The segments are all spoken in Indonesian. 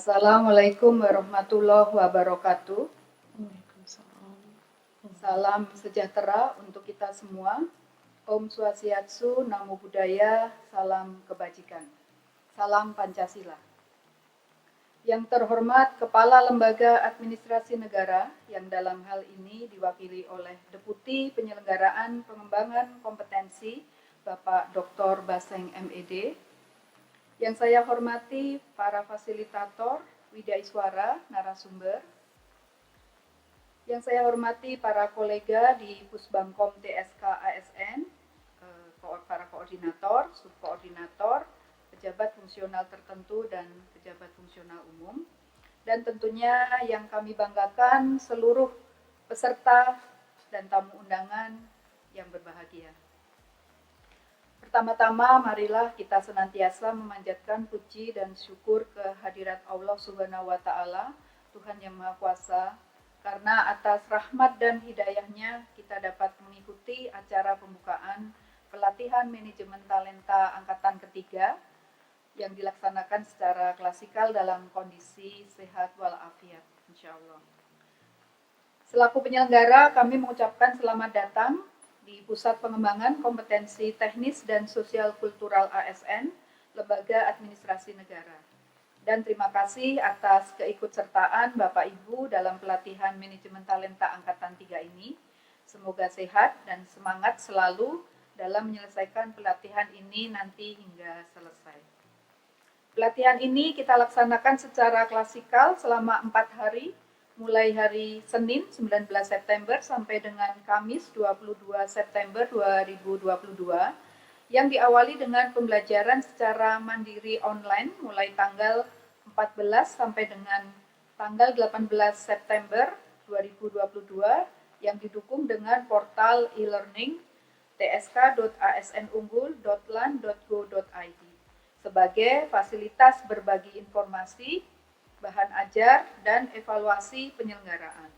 Assalamualaikum warahmatullahi wabarakatuh. Waalaikumsalam. Salam sejahtera untuk kita semua. Om Swastiastu, Namo Buddhaya, salam kebajikan. Salam Pancasila. Yang terhormat Kepala Lembaga Administrasi Negara yang dalam hal ini diwakili oleh Deputi Penyelenggaraan Pengembangan Kompetensi Bapak Dr. Baseng MED. Yang saya hormati para fasilitator, widaiswara, narasumber. Yang saya hormati para kolega di Pusbangkom TSK ASN, para koordinator, subkoordinator, pejabat fungsional tertentu, dan pejabat fungsional umum. Dan tentunya yang kami banggakan seluruh peserta dan tamu undangan yang berbahagia. Pertama-tama marilah kita senantiasa memanjatkan puji dan syukur kehadirat Allah Subhanahu wa Ta'ala, Tuhan yang Maha Kuasa, karena atas rahmat dan hidayahnya kita dapat mengikuti acara pembukaan pelatihan manajemen talenta angkatan ketiga yang dilaksanakan secara klasikal dalam kondisi sehat walafiat, insya Allah. Selaku penyelenggara, kami mengucapkan selamat datang di Pusat Pengembangan Kompetensi Teknis dan Sosial Kultural ASN, Lembaga Administrasi Negara. Dan terima kasih atas keikutsertaan Bapak Ibu dalam pelatihan manajemen talenta angkatan 3 ini. Semoga sehat dan semangat selalu dalam menyelesaikan pelatihan ini nanti hingga selesai. Pelatihan ini kita laksanakan secara klasikal selama 4 hari, mulai hari Senin 19 September sampai dengan Kamis 22 September 2022, yang diawali dengan pembelajaran secara mandiri online mulai tanggal 14 sampai dengan tanggal 18 September 2022 yang didukung dengan portal e-learning tsk.asnunggul.lan.go.id sebagai fasilitas berbagi informasi, bahan ajar, dan evaluasi penyelenggaraan.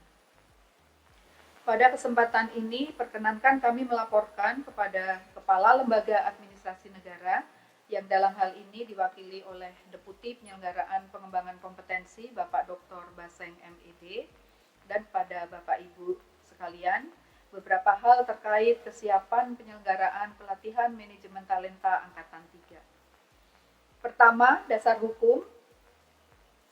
Pada kesempatan ini, perkenankan kami melaporkan kepada Kepala Lembaga Administrasi Negara yang dalam hal ini diwakili oleh Deputi Penyelenggaraan Pengembangan Kompetensi Bapak Dr. Baseng MED dan pada Bapak Ibu sekalian, beberapa hal terkait kesiapan penyelenggaraan pelatihan manajemen talenta angkatan 3. Pertama, dasar hukum.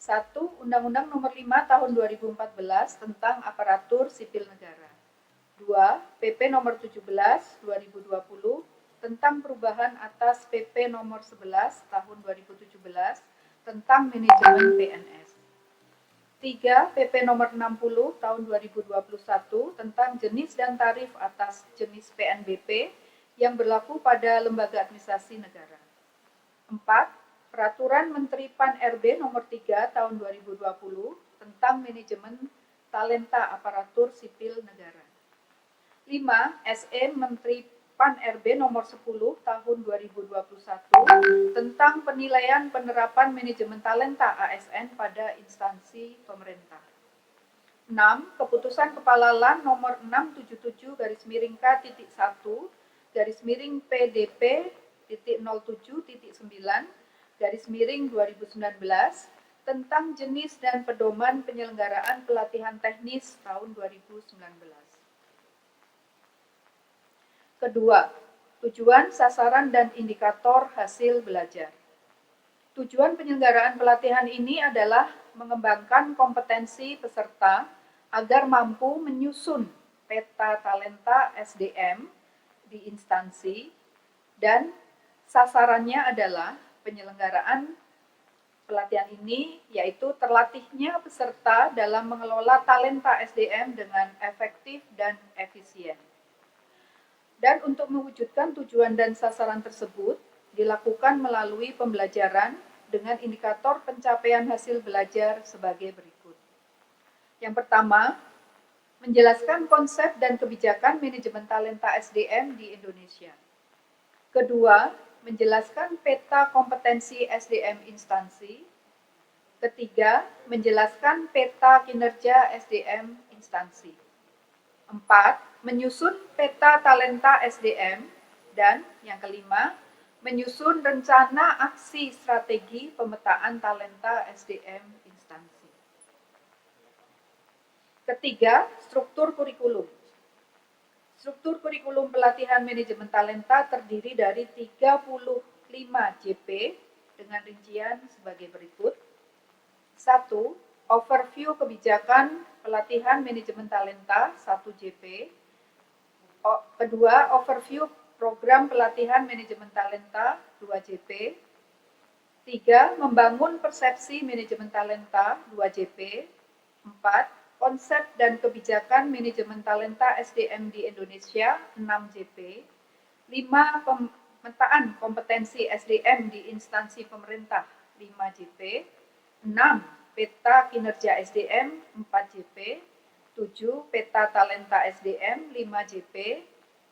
1. Undang-Undang Nomor 5 Tahun 2014 tentang Aparatur Sipil Negara. 2. PP Nomor 17 2020 tentang perubahan atas PP Nomor 11 Tahun 2017 tentang manajemen PNS. 3. PP Nomor 60 Tahun 2021 tentang jenis dan tarif atas jenis PNBP yang berlaku pada lembaga administrasi negara. 4. Peraturan Menteri Pan-RB Nomor 3 Tahun 2020 tentang manajemen talenta aparatur sipil negara. 5. SE Menteri Pan-RB Nomor 10 Tahun 2021 tentang penilaian penerapan manajemen talenta ASN pada instansi pemerintah. 6. Keputusan Kepala LAN Nomor 677-PDP-07.9 tentang jenis dan pedoman penyelenggaraan pelatihan teknis tahun 2019. Kedua, tujuan, sasaran, dan indikator hasil belajar. Tujuan penyelenggaraan pelatihan ini adalah mengembangkan kompetensi peserta agar mampu menyusun peta talenta SDM di instansi dan sasarannya adalah penyelenggaraan pelatihan ini yaitu terlatihnya peserta dalam mengelola talenta SDM dengan efektif dan efisien. Dan untuk mewujudkan tujuan dan sasaran tersebut dilakukan melalui pembelajaran dengan indikator pencapaian hasil belajar sebagai berikut. Yang pertama, menjelaskan konsep dan kebijakan manajemen talenta SDM di Indonesia. Kedua, menjelaskan peta kompetensi SDM instansi. Ketiga, menjelaskan peta kinerja SDM instansi. 4. Menyusun peta talenta SDM. Dan yang kelima, menyusun rencana aksi strategi pemetaan talenta SDM instansi. Ketiga, struktur kurikulum. Struktur kurikulum pelatihan manajemen talenta terdiri dari 35 JP dengan rincian sebagai berikut. 1. Overview kebijakan pelatihan manajemen talenta 1 JP. Kedua, overview program pelatihan manajemen talenta 2 JP. 3. Membangun persepsi manajemen talenta 2 JP. 4. Konsep dan kebijakan manajemen talenta SDM di Indonesia 6 JP. 5. Pemetaan kompetensi SDM di instansi pemerintah 5 JP. 6. Peta kinerja SDM 4 JP. 7. Peta talenta SDM 5 JP.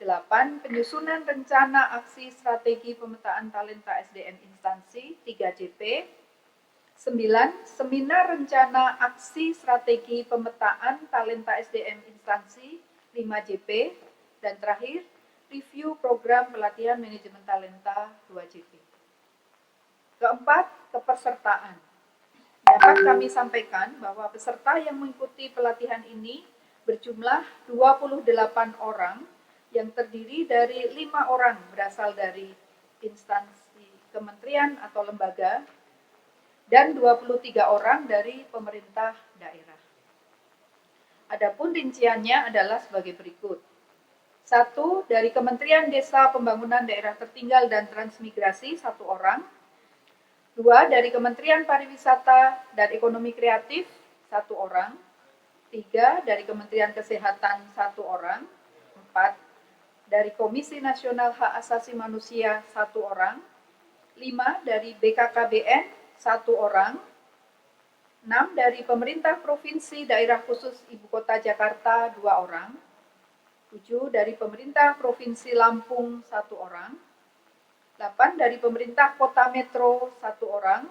8. Penyusunan rencana aksi strategi pemetaan talenta SDM instansi 3 JP. 9. Seminar rencana aksi strategi pemetaan talenta SDM instansi 5 JP. Dan terakhir, review program pelatihan manajemen talenta 2 JP. Keempat, kepesertaan. Dapat kami sampaikan bahwa peserta yang mengikuti pelatihan ini berjumlah 28 orang yang terdiri dari 5 orang berasal dari instansi kementerian atau lembaga dan 23 orang dari pemerintah daerah. Adapun rinciannya adalah sebagai berikut. 1. Dari Kementerian Desa Pembangunan Daerah Tertinggal dan Transmigrasi 1 orang. 2. Dari Kementerian Pariwisata dan Ekonomi Kreatif 1 orang. 3. Dari Kementerian Kesehatan 1 orang. 4. Dari Komisi Nasional Hak Asasi Manusia 1 orang. 5. Dari BKKBN 1 orang. 6. Dari Pemerintah Provinsi Daerah Khusus Ibu Kota Jakarta 2 orang. 7. Dari Pemerintah Provinsi Lampung 1 orang. 8. Dari Pemerintah Kota Metro 1 orang.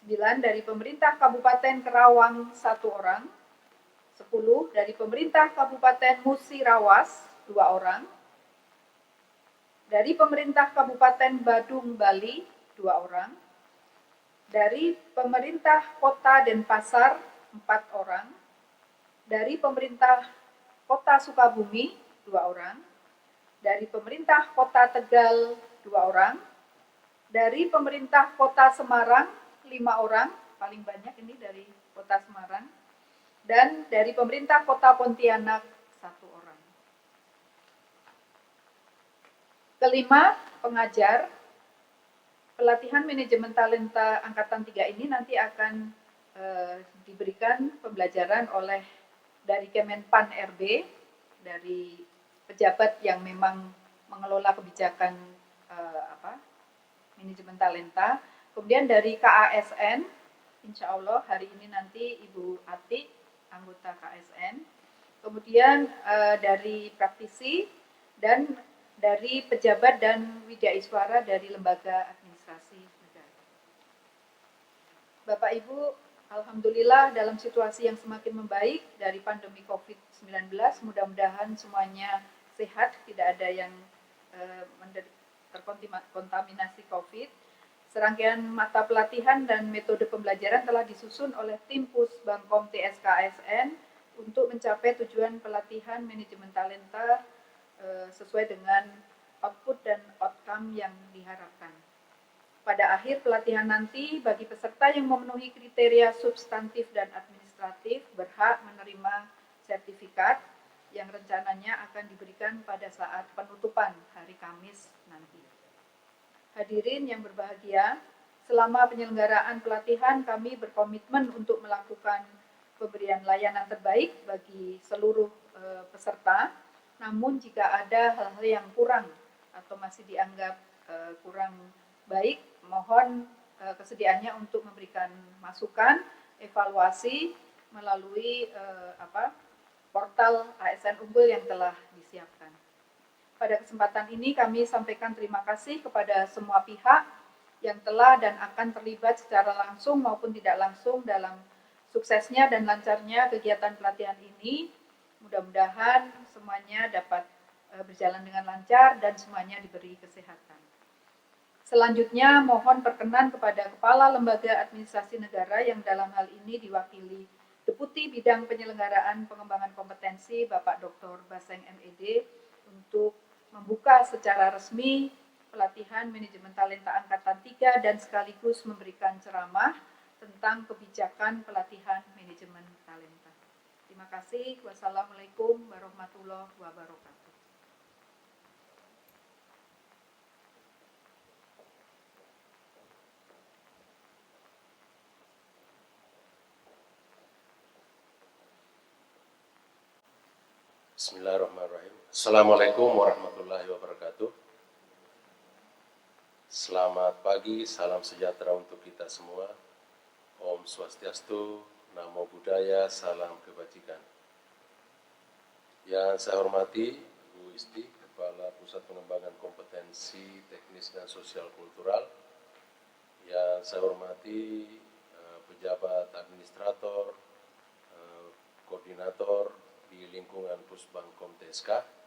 9. Dari Pemerintah Kabupaten Kerawang 1 orang. 10. Dari Pemerintah Kabupaten Musirawas 2 orang. Dari Pemerintah Kabupaten Badung Bali 2 orang. Dari Pemerintah Kota Denpasar 4 orang. Dari Pemerintah Kota Sukabumi 2 orang. Dari Pemerintah Kota Tegal 2 orang. Dari Pemerintah Kota Semarang 5 orang, paling banyak ini dari Kota Semarang. Dan dari Pemerintah Kota Pontianak 1 orang. Kelima, pengajar. Pelatihan manajemen talenta angkatan 3 ini nanti akan diberikan pembelajaran oleh dari Kemenpan RB, dari pejabat yang memang mengelola kebijakan manajemen talenta. Kemudian dari KASN, insya Allah hari ini nanti Ibu Ati, anggota KASN. Kemudian dari praktisi dan dari pejabat dan widaiswara dari lembaga administrasi negara. Bapak Ibu, alhamdulillah dalam situasi yang semakin membaik dari pandemi COVID-19, mudah-mudahan semuanya sehat, tidak ada yang terkontaminasi COVID. Serangkaian mata pelatihan dan metode pembelajaran telah disusun oleh tim Pusbangkom TSKASN untuk mencapai tujuan pelatihan manajemen talenta sesuai dengan output dan outcome yang diharapkan. Pada akhir pelatihan nanti, bagi peserta yang memenuhi kriteria substantif dan administratif berhak menerima sertifikat yang rencananya akan diberikan pada saat penutupan hari Kamis nanti. Hadirin yang berbahagia, selama penyelenggaraan pelatihan kami berkomitmen untuk melakukan pemberian layanan terbaik bagi seluruh peserta. Namun jika ada hal-hal yang kurang atau masih dianggap kurang baik, mohon kesediaannya untuk memberikan masukan, evaluasi melalui portal ASN Unggul yang telah disiapkan. Pada kesempatan ini kami sampaikan terima kasih kepada semua pihak yang telah dan akan terlibat secara langsung maupun tidak langsung dalam suksesnya dan lancarnya kegiatan pelatihan ini. Mudah-mudahan semuanya dapat berjalan dengan lancar dan semuanya diberi kesehatan. Selanjutnya, mohon perkenan kepada Kepala Lembaga Administrasi Negara yang dalam hal ini diwakili Deputi Bidang Penyelenggaraan Pengembangan Kompetensi Bapak Dr. Baseng MED untuk membuka secara resmi pelatihan manajemen talenta angkatan 3 dan sekaligus memberikan ceramah tentang kebijakan pelatihan manajemen talenta. Terima kasih. Wassalamualaikum warahmatullahi wabarakatuh. Bismillahirrahmanirrahim. Assalamualaikum warahmatullahi wabarakatuh. Selamat pagi, salam sejahtera untuk kita semua. Om Swastiastu, Namo Buddhaya, salam kebajikan. Yang saya hormati, Bu Isti, Kepala Pusat Pengembangan Kompetensi Teknis dan Sosial Kultural. Yang saya hormati, pejabat administrator, koordinator di lingkungan Pusbangkom TSK.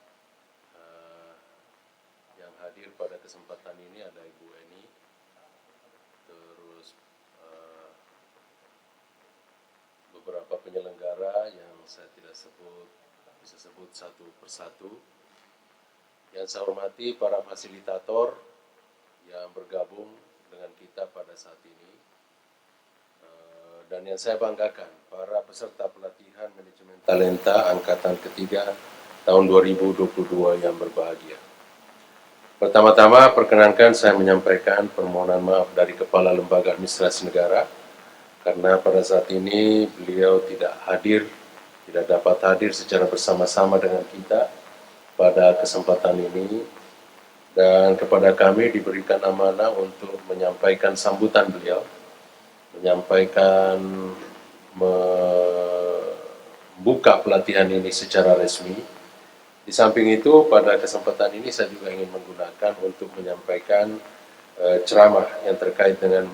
Yang hadir pada kesempatan ini ada Ibu Eni, terus beberapa penyelenggara yang saya tidak bisa sebut satu persatu. Yang saya hormati para fasilitator yang bergabung dengan kita pada saat ini. Dan yang saya banggakan, para peserta pelatihan manajemen talenta angkatan ketiga tahun 2022 yang berbahagia. Pertama-tama, perkenankan saya menyampaikan permohonan maaf dari Kepala Lembaga Administrasi Negara, karena pada saat ini beliau tidak dapat hadir secara bersama-sama dengan kita pada kesempatan ini, dan kepada kami diberikan amanah untuk menyampaikan sambutan beliau, menyampaikan membuka pelatihan ini secara resmi. Di samping itu, pada kesempatan ini saya juga ingin menggunakan untuk menyampaikan ceramah yang terkait dengan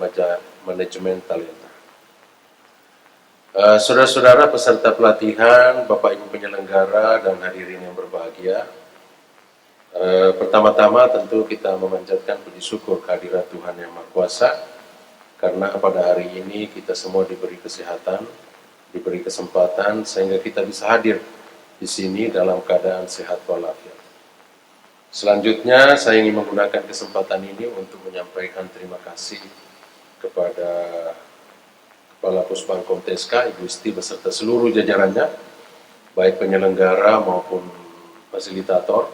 manajemen talenta. Saudara-saudara peserta pelatihan, Bapak Ibu penyelenggara dan hadirin yang berbahagia, pertama-tama tentu kita memanjatkan puji syukur kehadirat Tuhan Yang Maha Kuasa, karena pada hari ini kita semua diberi kesehatan, diberi kesempatan sehingga kita bisa hadir di sini dalam keadaan sehat walafiat. Selanjutnya saya ingin menggunakan kesempatan ini untuk menyampaikan terima kasih kepada Kepala Pusbangkom TSK, Ibu Isti beserta seluruh jajarannya, baik penyelenggara maupun fasilitator,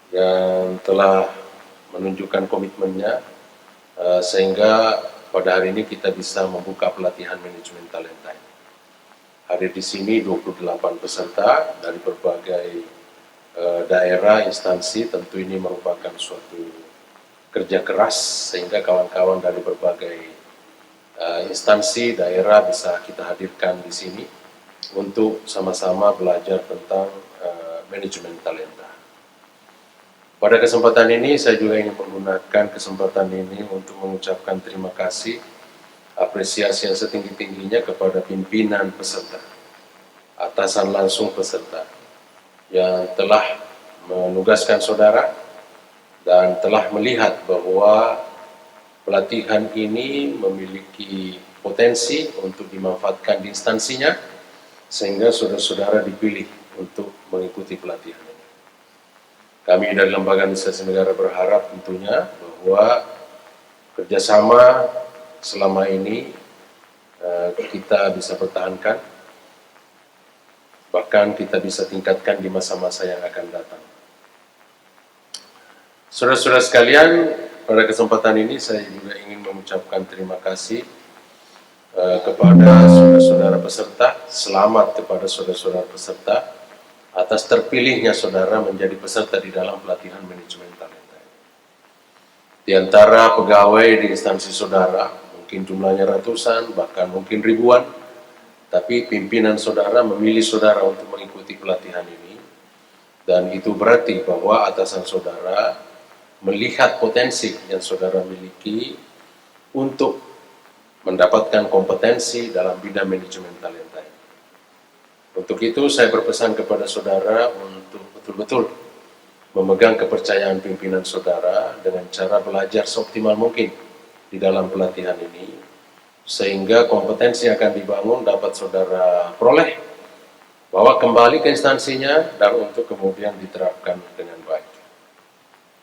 yang telah menunjukkan komitmennya sehingga pada hari ini kita bisa membuka pelatihan manajemen talenta. Hadir di sini 28 peserta dari berbagai daerah, instansi. Tentu ini merupakan suatu kerja keras sehingga kawan-kawan dari berbagai instansi, daerah bisa kita hadirkan di sini untuk sama-sama belajar tentang manajemen talenta. Pada kesempatan ini saya juga ingin menggunakan kesempatan ini untuk mengucapkan terima kasih, apresiasi yang setinggi-tingginya kepada pimpinan peserta, atasan langsung peserta yang telah menugaskan saudara dan telah melihat bahwa pelatihan ini memiliki potensi untuk dimanfaatkan di instansinya, sehingga saudara-saudara dipilih untuk mengikuti pelatihan ini. Kami dari Lembaga Administrasi Negara berharap tentunya bahwa kerjasama selama ini kita bisa pertahankan, bahkan kita bisa tingkatkan di masa-masa yang akan datang. Saudara-saudara sekalian, pada kesempatan ini saya juga ingin mengucapkan terima kasih kepada saudara-saudara peserta. Selamat kepada saudara-saudara peserta atas terpilihnya saudara menjadi peserta di dalam pelatihan manajemen talenta. Di antara pegawai di instansi saudara, mungkin jumlahnya ratusan, bahkan mungkin ribuan, tapi pimpinan saudara memilih saudara untuk mengikuti pelatihan ini, dan itu berarti bahwa atasan saudara melihat potensi yang saudara miliki untuk mendapatkan kompetensi dalam bidang manajemen talenta. Untuk itu saya berpesan kepada saudara untuk betul-betul memegang kepercayaan pimpinan saudara dengan cara belajar seoptimal mungkin di dalam pelatihan ini, sehingga kompetensi yang akan dibangun dapat saudara peroleh, bawa kembali ke instansinya, dan untuk kemudian diterapkan dengan baik.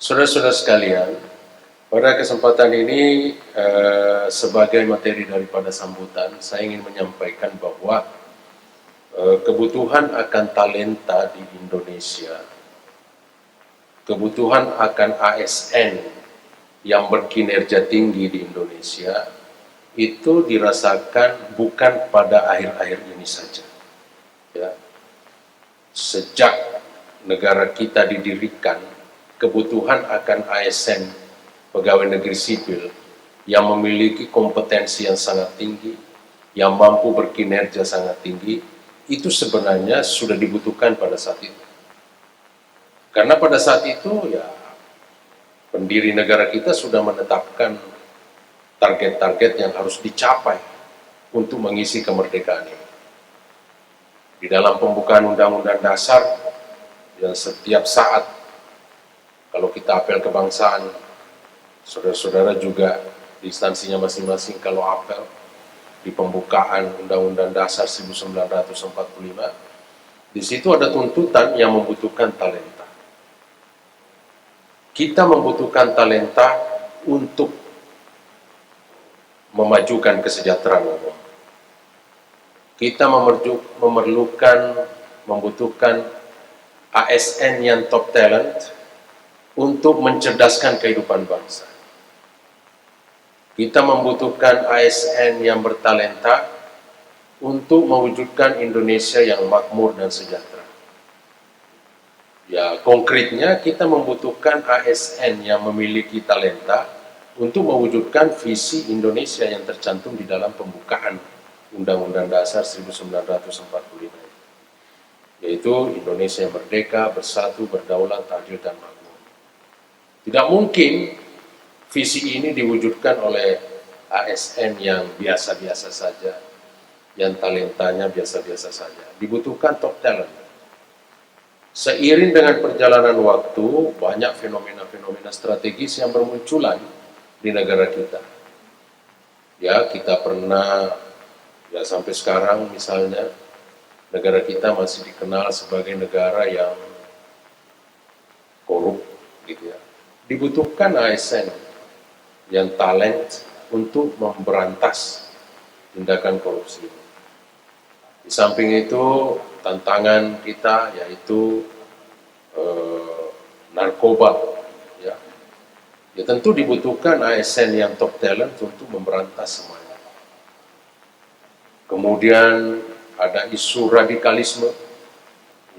Saudara-saudara sekalian, pada kesempatan ini sebagai materi daripada sambutan, saya ingin menyampaikan bahwa kebutuhan akan talenta di Indonesia, kebutuhan akan ASN yang berkinerja tinggi di Indonesia, itu dirasakan bukan pada akhir-akhir ini saja. Ya. Sejak negara kita didirikan, kebutuhan akan ASN, pegawai negeri sipil, yang memiliki kompetensi yang sangat tinggi, yang mampu berkinerja sangat tinggi, itu sebenarnya sudah dibutuhkan pada saat itu. Karena pada saat itu, ya, pendiri negara kita sudah menetapkan target-target yang harus dicapai untuk mengisi kemerdekaan ini. Di dalam pembukaan Undang-Undang Dasar, yang setiap saat, kalau kita apel kebangsaan, saudara-saudara juga di instansinya masing-masing kalau apel, di pembukaan Undang-Undang Dasar 1945, di situ ada tuntutan yang membutuhkan talenta. Kita membutuhkan talenta untuk memajukan kesejahteraan umum. Kita membutuhkan ASN yang top talent untuk mencerdaskan kehidupan bangsa. Kita membutuhkan ASN yang bertalenta untuk mewujudkan Indonesia yang makmur dan sejahtera. Ya, konkretnya kita membutuhkan ASN yang memiliki talenta untuk mewujudkan visi Indonesia yang tercantum di dalam pembukaan Undang-Undang Dasar 1945, yaitu Indonesia yang merdeka, bersatu, berdaulat, adil, dan makmur. Tidak mungkin visi ini diwujudkan oleh ASN yang biasa-biasa saja, yang talentanya biasa-biasa saja. Dibutuhkan top talent. Seiring dengan perjalanan waktu, banyak fenomena-fenomena strategis yang bermunculan di negara kita. Ya, kita pernah, ya sampai sekarang misalnya, negara kita masih dikenal sebagai negara yang korup, gitu ya. Dibutuhkan ASN yang talent untuk memberantas tindakan korupsi. Di samping itu, tantangan kita yaitu narkoba. Ya. Ya tentu dibutuhkan ASN yang top talent untuk memberantas semuanya. Kemudian ada isu radikalisme.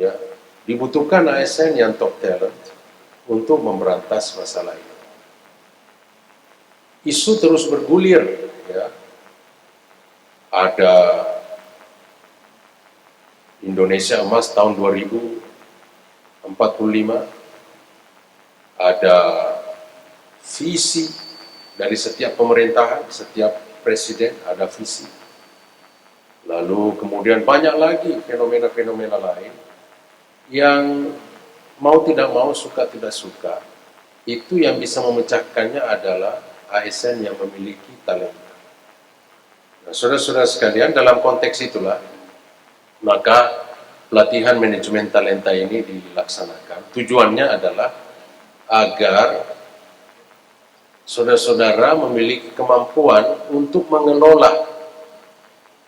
Ya. Dibutuhkan ASN yang top talent untuk memberantas masalah ini. Isu terus bergulir. Ya. Ada Indonesia Emas tahun 2045, ada visi dari setiap pemerintahan, setiap presiden ada visi. Lalu kemudian banyak lagi fenomena-fenomena lain yang mau tidak mau, suka tidak suka, itu yang bisa memecahkannya adalah ASN yang memiliki talenta. Nah, saudara-saudara sekalian, dalam konteks itulah maka pelatihan manajemen talenta ini dilaksanakan. Tujuannya adalah agar saudara-saudara memiliki kemampuan untuk mengelola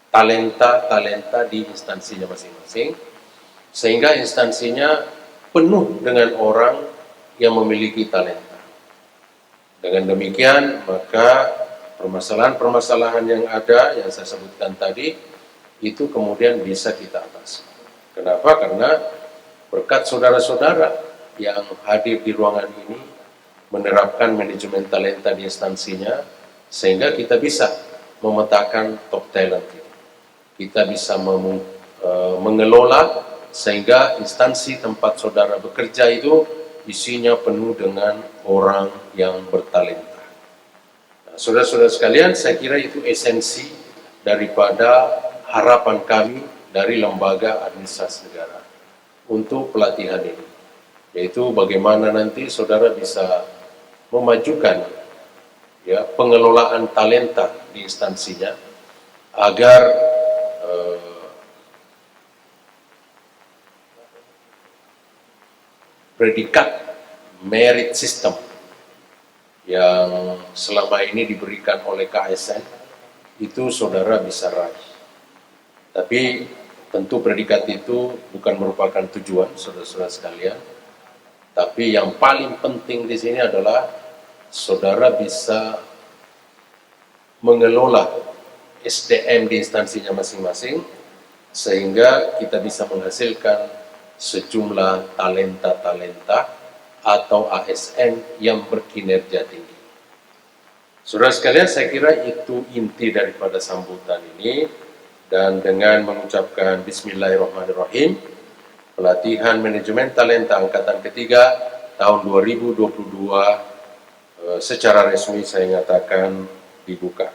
talenta-talenta di instansinya masing-masing, sehingga instansinya penuh dengan orang yang memiliki talenta. Dengan demikian, maka permasalahan-permasalahan yang ada, yang saya sebutkan tadi, itu kemudian bisa kita atasi. Kenapa? Karena berkat saudara-saudara yang hadir di ruangan ini menerapkan manajemen talenta di instansinya, sehingga kita bisa memetakan top talent. Kita bisa mengelola sehingga instansi tempat saudara bekerja itu isinya penuh dengan orang yang bertalenta. Nah, saudara-saudara sekalian, saya kira itu esensi daripada harapan kami dari lembaga administrasi negara untuk pelatihan ini. yaitu bagaimana nanti saudara bisa memajukan ya pengelolaan talenta di instansinya agar predikat merit system yang selama ini diberikan oleh KSN itu saudara bisa raih. Tapi tentu predikat itu bukan merupakan tujuan saudara-saudara sekalian, tapi yang paling penting di sini adalah saudara bisa mengelola SDM di instansinya masing-masing sehingga kita bisa menghasilkan sejumlah talenta-talenta atau ASN yang berkinerja tinggi. Saudara sekalian, saya kira itu inti daripada sambutan ini, dan dengan mengucapkan Bismillahirrahmanirrahim, pelatihan manajemen talenta angkatan ketiga tahun 2022 secara resmi saya nyatakan dibuka.